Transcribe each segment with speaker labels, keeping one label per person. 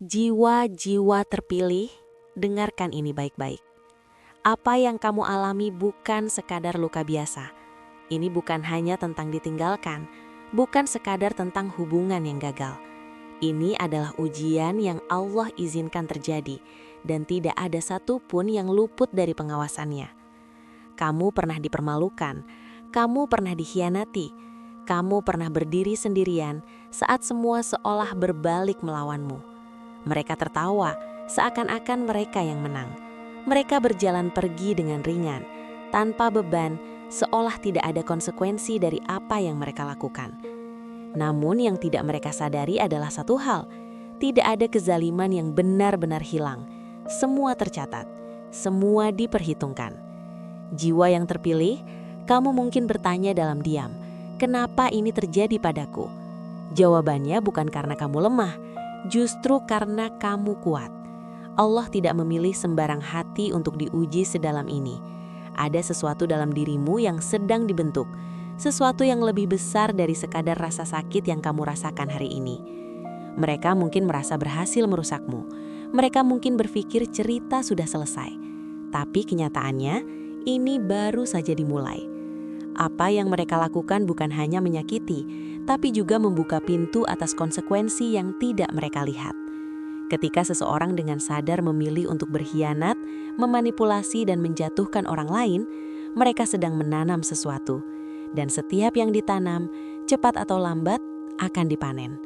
Speaker 1: Jiwa-jiwa terpilih, dengarkan ini baik-baik. Apa yang kamu alami bukan sekadar luka biasa. Ini bukan hanya tentang ditinggalkan, bukan sekadar tentang hubungan yang gagal. Ini adalah ujian yang Allah izinkan terjadi dan tidak ada satupun yang luput dari pengawasannya. Kamu pernah dipermalukan, kamu pernah dikhianati, kamu pernah berdiri sendirian saat semua seolah berbalik melawanmu. Mereka tertawa, seakan-akan mereka yang menang. Mereka berjalan pergi dengan ringan, tanpa beban, seolah tidak ada konsekuensi dari apa yang mereka lakukan. Namun yang tidak mereka sadari adalah satu hal, tidak ada kezaliman yang benar-benar hilang. Semua tercatat, semua diperhitungkan. Jiwa yang terpilih, kamu mungkin bertanya dalam diam, kenapa ini terjadi padaku? Jawabannya bukan karena kamu lemah, justru karena kamu kuat. Allah tidak memilih sembarang hati untuk diuji sedalam ini. Ada sesuatu dalam dirimu yang sedang dibentuk, sesuatu yang lebih besar dari sekadar rasa sakit yang kamu rasakan hari ini. Mereka mungkin merasa berhasil merusakmu. Mereka mungkin berpikir cerita sudah selesai. Tapi kenyataannya, ini baru saja dimulai. Apa yang mereka lakukan bukan hanya menyakiti, tapi juga membuka pintu atas konsekuensi yang tidak mereka lihat. Ketika seseorang dengan sadar memilih untuk berkhianat, memanipulasi dan menjatuhkan orang lain, mereka sedang menanam sesuatu. Dan setiap yang ditanam, cepat atau lambat, akan dipanen.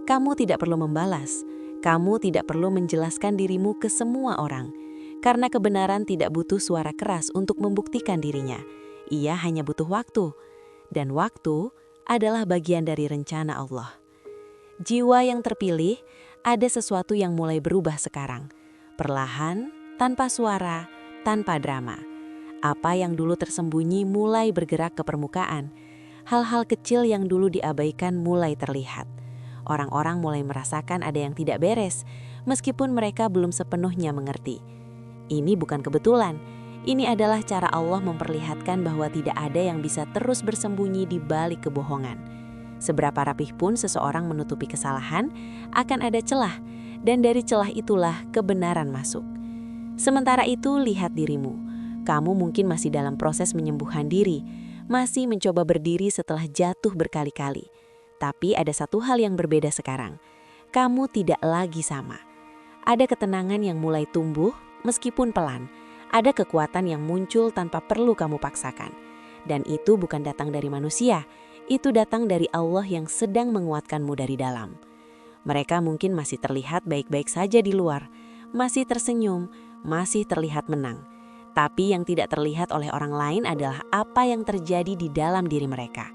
Speaker 1: Kamu tidak perlu membalas, kamu tidak perlu menjelaskan dirimu ke semua orang, karena kebenaran tidak butuh suara keras untuk membuktikan dirinya. Ia hanya butuh waktu, dan waktu adalah bagian dari rencana Allah. Jiwa yang terpilih, ada sesuatu yang mulai berubah sekarang. Perlahan, tanpa suara, tanpa drama. Apa yang dulu tersembunyi mulai bergerak ke permukaan. Hal-hal kecil yang dulu diabaikan mulai terlihat. Orang-orang mulai merasakan ada yang tidak beres, meskipun mereka belum sepenuhnya mengerti. Ini bukan kebetulan. Ini adalah cara Allah memperlihatkan bahwa tidak ada yang bisa terus bersembunyi di balik kebohongan. Seberapa rapih pun seseorang menutupi kesalahan, akan ada celah, dan dari celah itulah kebenaran masuk. Sementara itu, lihat dirimu. Kamu mungkin masih dalam proses menyembuhkan diri, masih mencoba berdiri setelah jatuh berkali-kali. Tapi ada satu hal yang berbeda sekarang. Kamu tidak lagi sama. Ada ketenangan yang mulai tumbuh, meskipun pelan. Ada kekuatan yang muncul tanpa perlu kamu paksakan. Dan itu bukan datang dari manusia, itu datang dari Allah yang sedang menguatkanmu dari dalam. Mereka mungkin masih terlihat baik-baik saja di luar, masih tersenyum, masih terlihat menang. Tapi yang tidak terlihat oleh orang lain adalah apa yang terjadi di dalam diri mereka.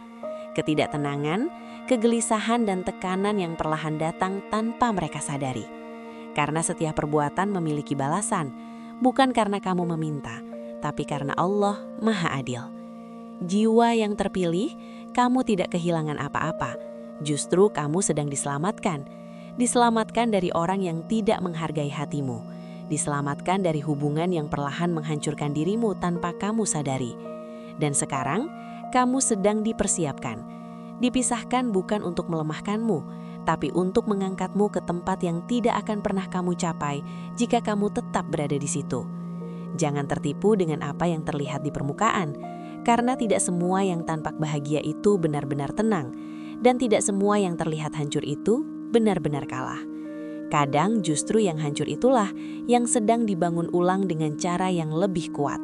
Speaker 1: Ketidaktenangan, kegelisahan dan tekanan yang perlahan datang tanpa mereka sadari. Karena setiap perbuatan memiliki balasan, bukan karena kamu meminta, tapi karena Allah Maha Adil. Jiwa yang terpilih, kamu tidak kehilangan apa-apa. Justru kamu sedang diselamatkan. Diselamatkan dari orang yang tidak menghargai hatimu. Diselamatkan dari hubungan yang perlahan menghancurkan dirimu tanpa kamu sadari. Dan sekarang, kamu sedang dipersiapkan. Dipisahkan bukan untuk melemahkanmu, tapi untuk mengangkatmu ke tempat yang tidak akan pernah kamu capai jika kamu tetap berada di situ. Jangan tertipu dengan apa yang terlihat di permukaan, karena tidak semua yang tampak bahagia itu benar-benar tenang, dan tidak semua yang terlihat hancur itu benar-benar kalah. Kadang justru yang hancur itulah yang sedang dibangun ulang dengan cara yang lebih kuat.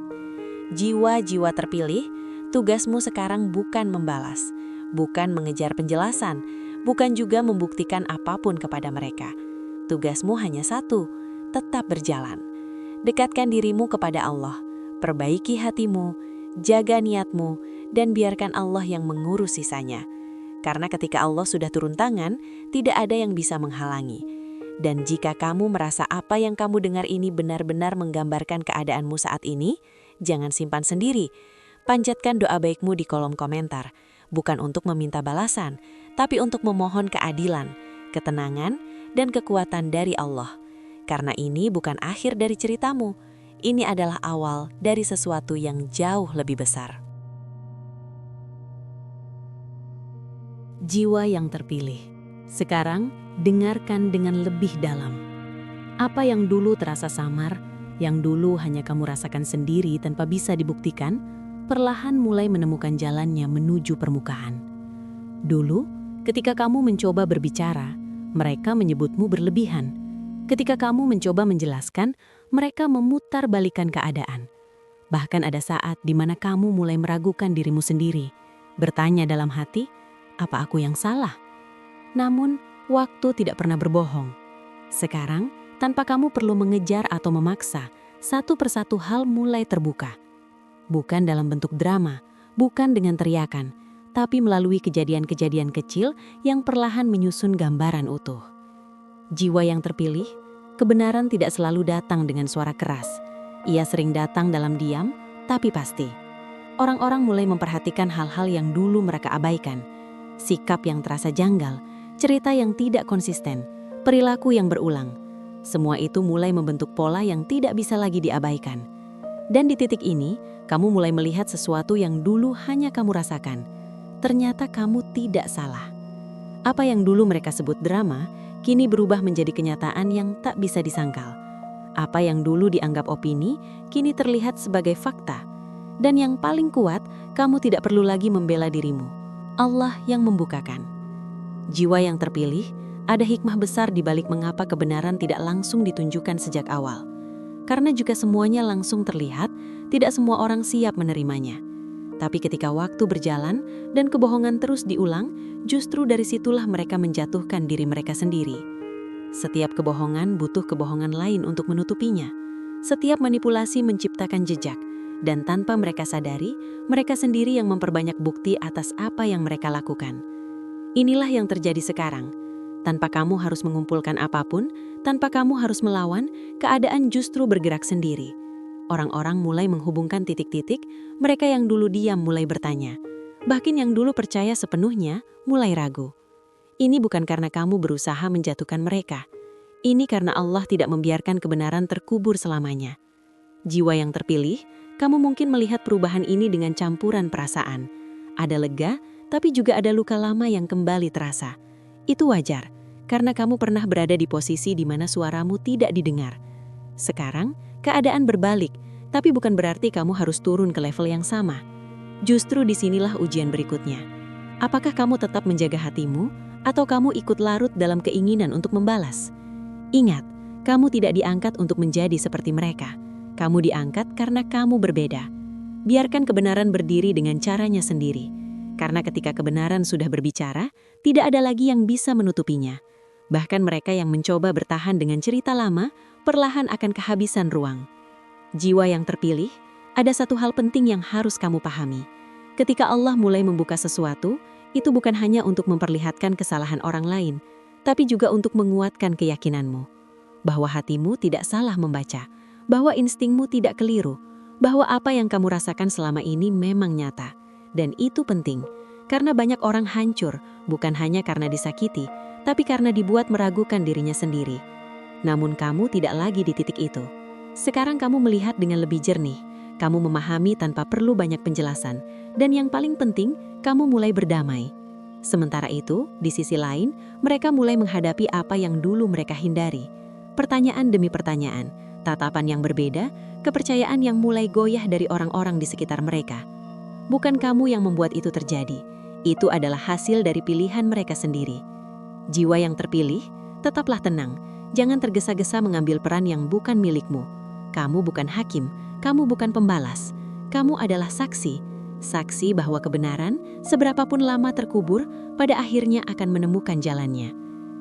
Speaker 1: Jiwa-jiwa terpilih, tugasmu sekarang bukan membalas, bukan mengejar penjelasan, bukan juga membuktikan apapun kepada mereka. Tugasmu hanya satu, tetap berjalan. Dekatkan dirimu kepada Allah, perbaiki hatimu, jaga niatmu, dan biarkan Allah yang mengurus sisanya. Karena ketika Allah sudah turun tangan, tidak ada yang bisa menghalangi. Dan jika kamu merasa apa yang kamu dengar ini benar-benar menggambarkan keadaanmu saat ini, jangan simpan sendiri. Panjatkan doa baikmu di kolom komentar, bukan untuk meminta balasan, tapi untuk memohon keadilan, ketenangan, dan kekuatan dari Allah. Karena ini bukan akhir dari ceritamu, ini adalah awal dari sesuatu yang jauh lebih besar. Jiwa yang terpilih. Sekarang, dengarkan dengan lebih dalam. Apa yang dulu terasa samar, yang dulu hanya kamu rasakan sendiri tanpa bisa dibuktikan, perlahan mulai menemukan jalannya menuju permukaan. Dulu, ketika kamu mencoba berbicara, mereka menyebutmu berlebihan. Ketika kamu mencoba menjelaskan, mereka memutarbalikkan keadaan. Bahkan ada saat di mana kamu mulai meragukan dirimu sendiri, bertanya dalam hati, apa aku yang salah? Namun, waktu tidak pernah berbohong. Sekarang, tanpa kamu perlu mengejar atau memaksa, satu persatu hal mulai terbuka. Bukan dalam bentuk drama, bukan dengan teriakan, tapi melalui kejadian-kejadian kecil yang perlahan menyusun gambaran utuh. Jiwa yang terpilih, kebenaran tidak selalu datang dengan suara keras. Ia sering datang dalam diam, tapi pasti. Orang-orang mulai memperhatikan hal-hal yang dulu mereka abaikan. Sikap yang terasa janggal, cerita yang tidak konsisten, perilaku yang berulang. Semua itu mulai membentuk pola yang tidak bisa lagi diabaikan. Dan di titik ini, kamu mulai melihat sesuatu yang dulu hanya kamu rasakan. Ternyata kamu tidak salah. Apa yang dulu mereka sebut drama, kini berubah menjadi kenyataan yang tak bisa disangkal. Apa yang dulu dianggap opini, kini terlihat sebagai fakta. Dan yang paling kuat, kamu tidak perlu lagi membela dirimu. Allah yang membukakan. Jiwa yang terpilih, ada hikmah besar di balik mengapa kebenaran tidak langsung ditunjukkan sejak awal. Karena jika semuanya langsung terlihat, tidak semua orang siap menerimanya. Tapi ketika waktu berjalan dan kebohongan terus diulang, justru dari situlah mereka menjatuhkan diri mereka sendiri. Setiap kebohongan butuh kebohongan lain untuk menutupinya. Setiap manipulasi menciptakan jejak, dan tanpa mereka sadari, mereka sendiri yang memperbanyak bukti atas apa yang mereka lakukan. Inilah yang terjadi sekarang. Tanpa kamu harus mengumpulkan apapun, tanpa kamu harus melawan, keadaan justru bergerak sendiri. Orang-orang mulai menghubungkan titik-titik, mereka yang dulu diam mulai bertanya. Bahkan yang dulu percaya sepenuhnya, mulai ragu. Ini bukan karena kamu berusaha menjatuhkan mereka. Ini karena Allah tidak membiarkan kebenaran terkubur selamanya. Jiwa yang terpilih, kamu mungkin melihat perubahan ini dengan campuran perasaan. Ada lega, tapi juga ada luka lama yang kembali terasa. Itu wajar, karena kamu pernah berada di posisi di mana suaramu tidak didengar. Sekarang, keadaan berbalik, tapi bukan berarti kamu harus turun ke level yang sama. Justru disinilah ujian berikutnya. Apakah kamu tetap menjaga hatimu, atau kamu ikut larut dalam keinginan untuk membalas? Ingat, kamu tidak diangkat untuk menjadi seperti mereka. Kamu diangkat karena kamu berbeda. Biarkan kebenaran berdiri dengan caranya sendiri. Karena ketika kebenaran sudah berbicara, tidak ada lagi yang bisa menutupinya. Bahkan mereka yang mencoba bertahan dengan cerita lama, perlahan akan kehabisan ruang. Jiwa yang terpilih, ada satu hal penting yang harus kamu pahami. Ketika Allah mulai membuka sesuatu, itu bukan hanya untuk memperlihatkan kesalahan orang lain, tapi juga untuk menguatkan keyakinanmu. Bahwa hatimu tidak salah membaca, bahwa instingmu tidak keliru, bahwa apa yang kamu rasakan selama ini memang nyata. Dan itu penting, karena banyak orang hancur, bukan hanya karena disakiti, tapi karena dibuat meragukan dirinya sendiri. Namun kamu tidak lagi di titik itu. Sekarang kamu melihat dengan lebih jernih, kamu memahami tanpa perlu banyak penjelasan, dan yang paling penting, kamu mulai berdamai. Sementara itu, di sisi lain, mereka mulai menghadapi apa yang dulu mereka hindari. Pertanyaan demi pertanyaan, tatapan yang berbeda, kepercayaan yang mulai goyah dari orang-orang di sekitar mereka. Bukan kamu yang membuat itu terjadi. Itu adalah hasil dari pilihan mereka sendiri. Jiwa yang terpilih, tetaplah tenang. Jangan tergesa-gesa mengambil peran yang bukan milikmu. Kamu bukan hakim, kamu bukan pembalas. Kamu adalah saksi. Saksi bahwa kebenaran, seberapapun lama terkubur, pada akhirnya akan menemukan jalannya.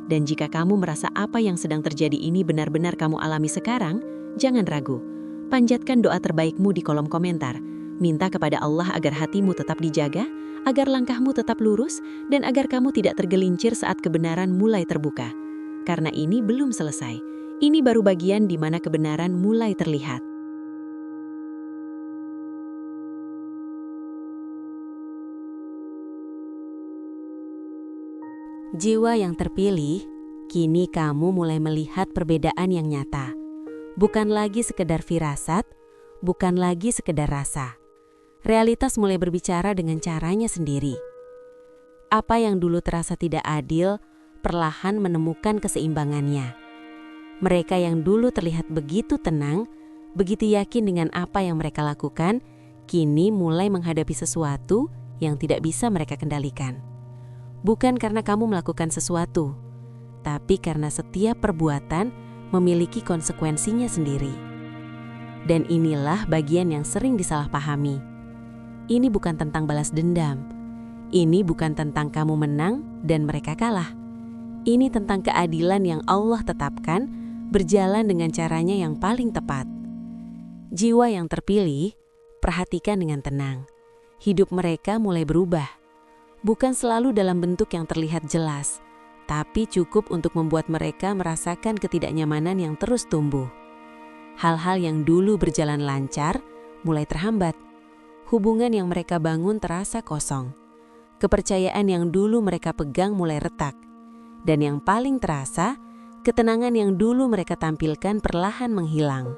Speaker 1: Dan jika kamu merasa apa yang sedang terjadi ini benar-benar kamu alami sekarang, jangan ragu. Panjatkan doa terbaikmu di kolom komentar. Minta kepada Allah agar hatimu tetap dijaga, agar langkahmu tetap lurus, dan agar kamu tidak tergelincir saat kebenaran mulai terbuka. Karena ini belum selesai. Ini baru bagian di mana kebenaran mulai terlihat. Jiwa yang terpilih, kini kamu mulai melihat perbedaan yang nyata. Bukan lagi sekedar firasat, bukan lagi sekedar rasa. Realitas mulai berbicara dengan caranya sendiri. Apa yang dulu terasa tidak adil, perlahan menemukan keseimbangannya. Mereka yang dulu terlihat begitu tenang, begitu yakin dengan apa yang mereka lakukan, kini mulai menghadapi sesuatu yang tidak bisa mereka kendalikan. Bukan karena kamu melakukan sesuatu, tapi karena setiap perbuatan memiliki konsekuensinya sendiri. Dan inilah bagian yang sering disalahpahami. Ini bukan tentang balas dendam. Ini bukan tentang kamu menang dan mereka kalah. Ini tentang keadilan yang Allah tetapkan berjalan dengan caranya yang paling tepat. Jiwa yang terpilih, perhatikan dengan tenang. Hidup mereka mulai berubah. Bukan selalu dalam bentuk yang terlihat jelas, tapi cukup untuk membuat mereka merasakan ketidaknyamanan yang terus tumbuh. Hal-hal yang dulu berjalan lancar mulai terhambat. Hubungan yang mereka bangun terasa kosong. Kepercayaan yang dulu mereka pegang mulai retak. Dan yang paling terasa, ketenangan yang dulu mereka tampilkan perlahan menghilang.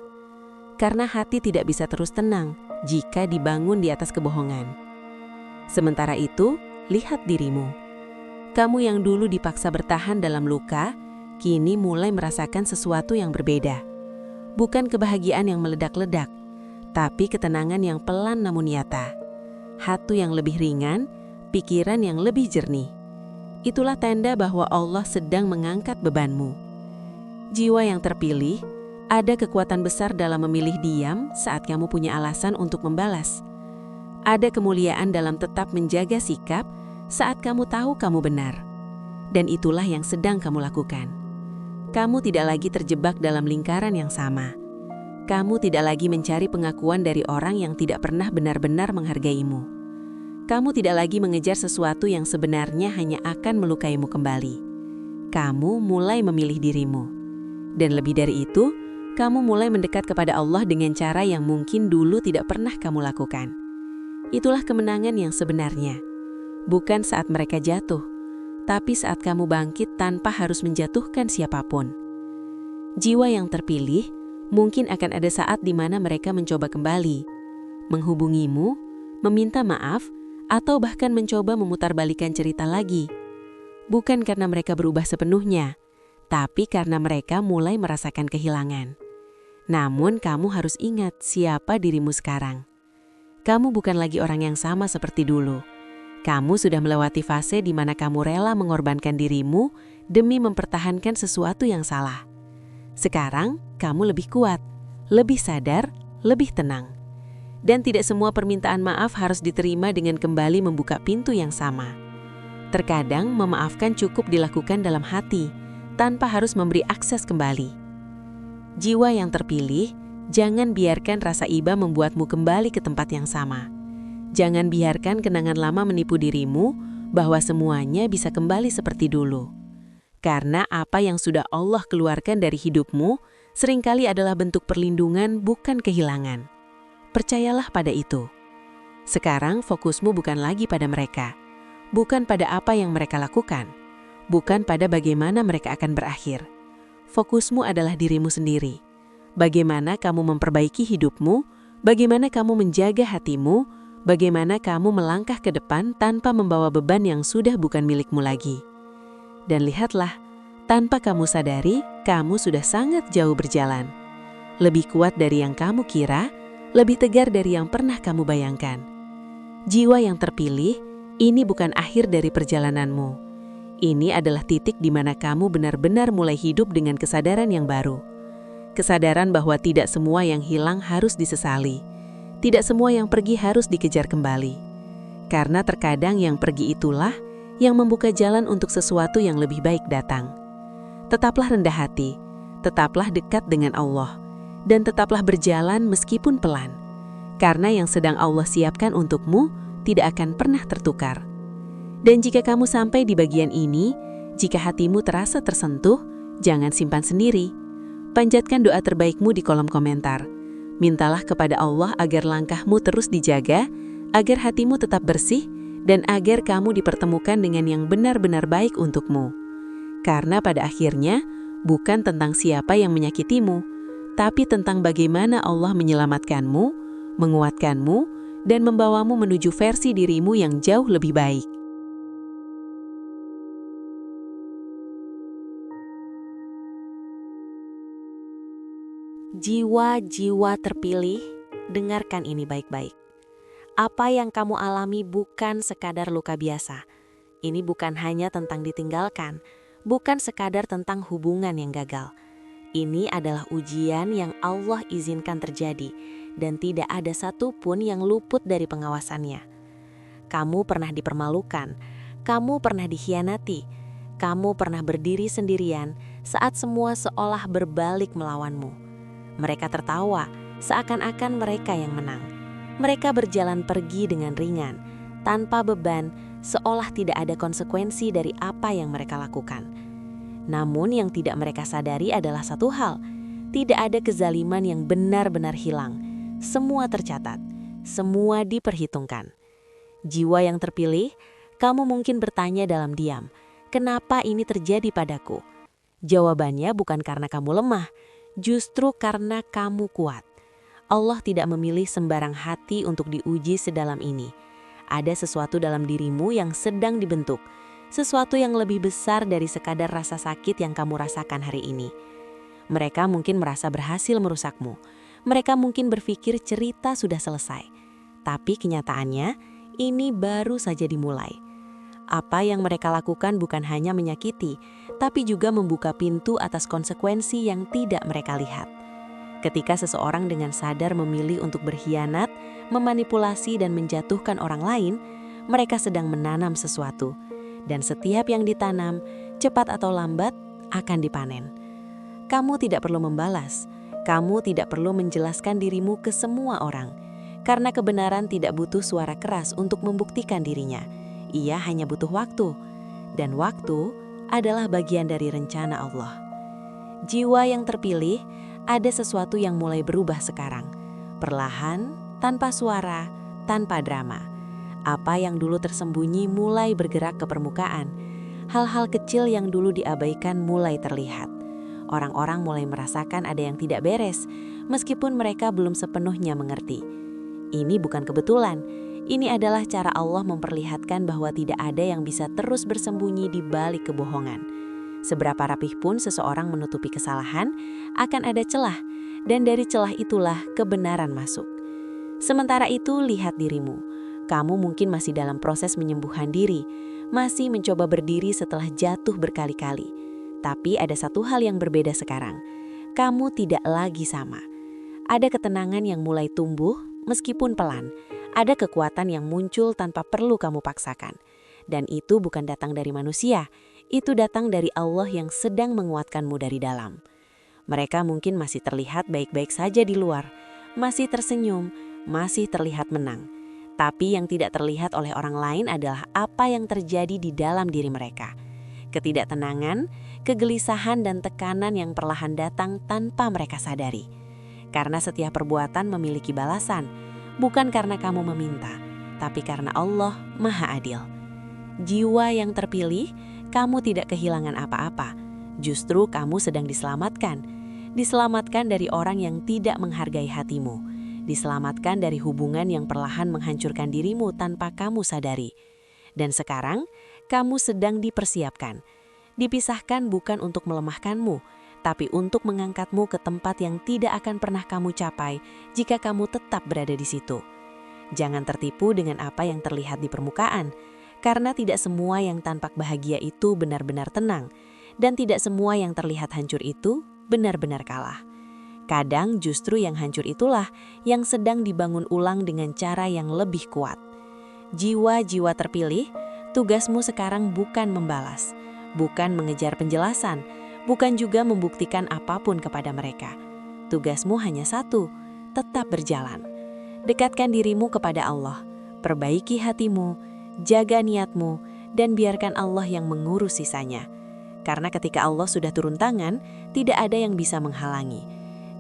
Speaker 1: Karena hati tidak bisa terus tenang jika dibangun di atas kebohongan. Sementara itu, lihat dirimu. Kamu yang dulu dipaksa bertahan dalam luka, kini mulai merasakan sesuatu yang berbeda. Bukan kebahagiaan yang meledak-ledak, tapi ketenangan yang pelan namun nyata. Hati yang lebih ringan, pikiran yang lebih jernih. Itulah tanda bahwa Allah sedang mengangkat bebanmu. Jiwa yang terpilih, ada kekuatan besar dalam memilih diam saat kamu punya alasan untuk membalas. Ada kemuliaan dalam tetap menjaga sikap saat kamu tahu kamu benar. Dan itulah yang sedang kamu lakukan. Kamu tidak lagi terjebak dalam lingkaran yang sama. Kamu tidak lagi mencari pengakuan dari orang yang tidak pernah benar-benar menghargaimu. Kamu tidak lagi mengejar sesuatu yang sebenarnya hanya akan melukaimu kembali. Kamu mulai memilih dirimu. Dan lebih dari itu, kamu mulai mendekat kepada Allah dengan cara yang mungkin dulu tidak pernah kamu lakukan. Itulah kemenangan yang sebenarnya. Bukan saat mereka jatuh, tapi saat kamu bangkit tanpa harus menjatuhkan siapapun. Jiwa yang terpilih, mungkin akan ada saat di mana mereka mencoba kembali, menghubungimu, meminta maaf, atau bahkan mencoba memutarbalikkan cerita lagi. Bukan karena mereka berubah sepenuhnya, tapi karena mereka mulai merasakan kehilangan. Namun kamu harus ingat siapa dirimu sekarang. Kamu bukan lagi orang yang sama seperti dulu. Kamu sudah melewati fase di mana kamu rela mengorbankan dirimu demi mempertahankan sesuatu yang salah. Sekarang kamu lebih kuat, lebih sadar, lebih tenang. Dan tidak semua permintaan maaf harus diterima dengan kembali membuka pintu yang sama. Terkadang memaafkan cukup dilakukan dalam hati, tanpa harus memberi akses kembali. Jiwa yang terpilih, jangan biarkan rasa iba membuatmu kembali ke tempat yang sama. Jangan biarkan kenangan lama menipu dirimu bahwa semuanya bisa kembali seperti dulu. Karena apa yang sudah Allah keluarkan dari hidupmu, seringkali adalah bentuk perlindungan bukan kehilangan. Percayalah pada itu. Sekarang fokusmu bukan lagi pada mereka, bukan pada apa yang mereka lakukan, bukan pada bagaimana mereka akan berakhir. Fokusmu adalah dirimu sendiri. Bagaimana kamu memperbaiki hidupmu, bagaimana kamu menjaga hatimu, bagaimana kamu melangkah ke depan tanpa membawa beban yang sudah bukan milikmu lagi. Dan lihatlah, tanpa kamu sadari, kamu sudah sangat jauh berjalan. Lebih kuat dari yang kamu kira, lebih tegar dari yang pernah kamu bayangkan. Jiwa yang terpilih, ini bukan akhir dari perjalananmu. Ini adalah titik di mana kamu benar-benar mulai hidup dengan kesadaran yang baru. Kesadaran bahwa tidak semua yang hilang harus disesali. Tidak semua yang pergi harus dikejar kembali. Karena terkadang yang pergi itulah yang membuka jalan untuk sesuatu yang lebih baik datang. Tetaplah rendah hati, tetaplah dekat dengan Allah, dan tetaplah berjalan meskipun pelan. Karena yang sedang Allah siapkan untukmu tidak akan pernah tertukar. Dan jika kamu sampai di bagian ini, jika hatimu terasa tersentuh, jangan simpan sendiri. Panjatkan doa terbaikmu di kolom komentar. Mintalah kepada Allah agar langkahmu terus dijaga, agar hatimu tetap bersih, dan agar kamu dipertemukan dengan yang benar-benar baik untukmu. Karena pada akhirnya, bukan tentang siapa yang menyakitimu, tapi tentang bagaimana Allah menyelamatkanmu, menguatkanmu, dan membawamu menuju versi dirimu yang jauh lebih baik. Jiwa-jiwa terpilih, dengarkan ini baik-baik. Apa yang kamu alami bukan sekadar luka biasa. Ini bukan hanya tentang ditinggalkan, bukan sekadar tentang hubungan yang gagal. Ini adalah ujian yang Allah izinkan terjadi dan tidak ada satupun yang luput dari pengawasannya. Kamu pernah dipermalukan, kamu pernah dikhianati, kamu pernah berdiri sendirian saat semua seolah berbalik melawanmu. Mereka tertawa, seakan-akan mereka yang menang. Mereka berjalan pergi dengan ringan, tanpa beban, seolah tidak ada konsekuensi dari apa yang mereka lakukan. Namun yang tidak mereka sadari adalah satu hal, tidak ada kezaliman yang benar-benar hilang. Semua tercatat, semua diperhitungkan. Jiwa yang terpilih, kamu mungkin bertanya dalam diam, kenapa ini terjadi padaku? Jawabannya bukan karena kamu lemah, justru karena kamu kuat. Allah tidak memilih sembarang hati untuk diuji sedalam ini. Ada sesuatu dalam dirimu yang sedang dibentuk, sesuatu yang lebih besar dari sekadar rasa sakit yang kamu rasakan hari ini. Mereka mungkin merasa berhasil merusakmu. Mereka mungkin berpikir cerita sudah selesai. Tapi kenyataannya, ini baru saja dimulai. Apa yang mereka lakukan bukan hanya menyakiti, tapi juga membuka pintu atas konsekuensi yang tidak mereka lihat. Ketika seseorang dengan sadar memilih untuk berkhianat, memanipulasi dan menjatuhkan orang lain, mereka sedang menanam sesuatu. Dan setiap yang ditanam, cepat atau lambat, akan dipanen. Kamu tidak perlu membalas, kamu tidak perlu menjelaskan dirimu ke semua orang, karena kebenaran tidak butuh suara keras untuk membuktikan dirinya. Ia hanya butuh waktu, dan waktu adalah bagian dari rencana Allah. Jiwa yang terpilih, ada sesuatu yang mulai berubah sekarang. Perlahan, tanpa suara, tanpa drama. Apa yang dulu tersembunyi mulai bergerak ke permukaan. Hal-hal kecil yang dulu diabaikan mulai terlihat. Orang-orang mulai merasakan ada yang tidak beres, meskipun mereka belum sepenuhnya mengerti. Ini bukan kebetulan. Ini adalah cara Allah memperlihatkan bahwa tidak ada yang bisa terus bersembunyi di balik kebohongan. Seberapa rapih pun seseorang menutupi kesalahan, akan ada celah, dan dari celah itulah kebenaran masuk. Sementara itu, lihat dirimu. Kamu mungkin masih dalam proses penyembuhan diri, masih mencoba berdiri setelah jatuh berkali-kali. Tapi ada satu hal yang berbeda sekarang. Kamu tidak lagi sama. Ada ketenangan yang mulai tumbuh, meskipun pelan. Ada kekuatan yang muncul tanpa perlu kamu paksakan. Dan itu bukan datang dari manusia, itu datang dari Allah yang sedang menguatkanmu dari dalam. Mereka mungkin masih terlihat baik-baik saja di luar, masih tersenyum, masih terlihat menang. Tapi yang tidak terlihat oleh orang lain adalah apa yang terjadi di dalam diri mereka. Ketidaktenangan, kegelisahan dan tekanan yang perlahan datang tanpa mereka sadari. Karena setiap perbuatan memiliki balasan, bukan karena kamu meminta, tapi karena Allah Maha Adil. Jiwa yang terpilih, kamu tidak kehilangan apa-apa. Justru kamu sedang diselamatkan. Diselamatkan dari orang yang tidak menghargai hatimu. Diselamatkan dari hubungan yang perlahan menghancurkan dirimu tanpa kamu sadari. Dan sekarang, kamu sedang dipersiapkan. Dipisahkan bukan untuk melemahkanmu, tapi untuk mengangkatmu ke tempat yang tidak akan pernah kamu capai jika kamu tetap berada di situ. Jangan tertipu dengan apa yang terlihat di permukaan, karena tidak semua yang tampak bahagia itu benar-benar tenang, dan tidak semua yang terlihat hancur itu benar-benar kalah. Kadang justru yang hancur itulah yang sedang dibangun ulang dengan cara yang lebih kuat. Jiwa-jiwa terpilih, tugasmu sekarang bukan membalas, bukan mengejar penjelasan, bukan juga membuktikan apapun kepada mereka. Tugasmu hanya satu, tetap berjalan. Dekatkan dirimu kepada Allah, perbaiki hatimu, jaga niatmu, dan biarkan Allah yang mengurus sisanya. Karena ketika Allah sudah turun tangan, tidak ada yang bisa menghalangi.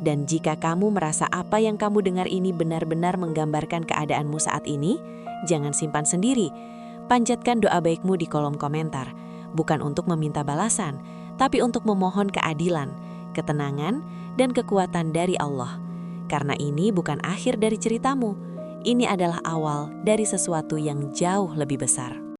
Speaker 1: Dan jika kamu merasa apa yang kamu dengar ini benar-benar menggambarkan keadaanmu saat ini, jangan simpan sendiri. Panjatkan doa baikmu di kolom komentar, bukan untuk meminta balasan, tapi untuk memohon keadilan, ketenangan, dan kekuatan dari Allah. Karena ini bukan akhir dari ceritamu, ini adalah awal dari sesuatu yang jauh lebih besar.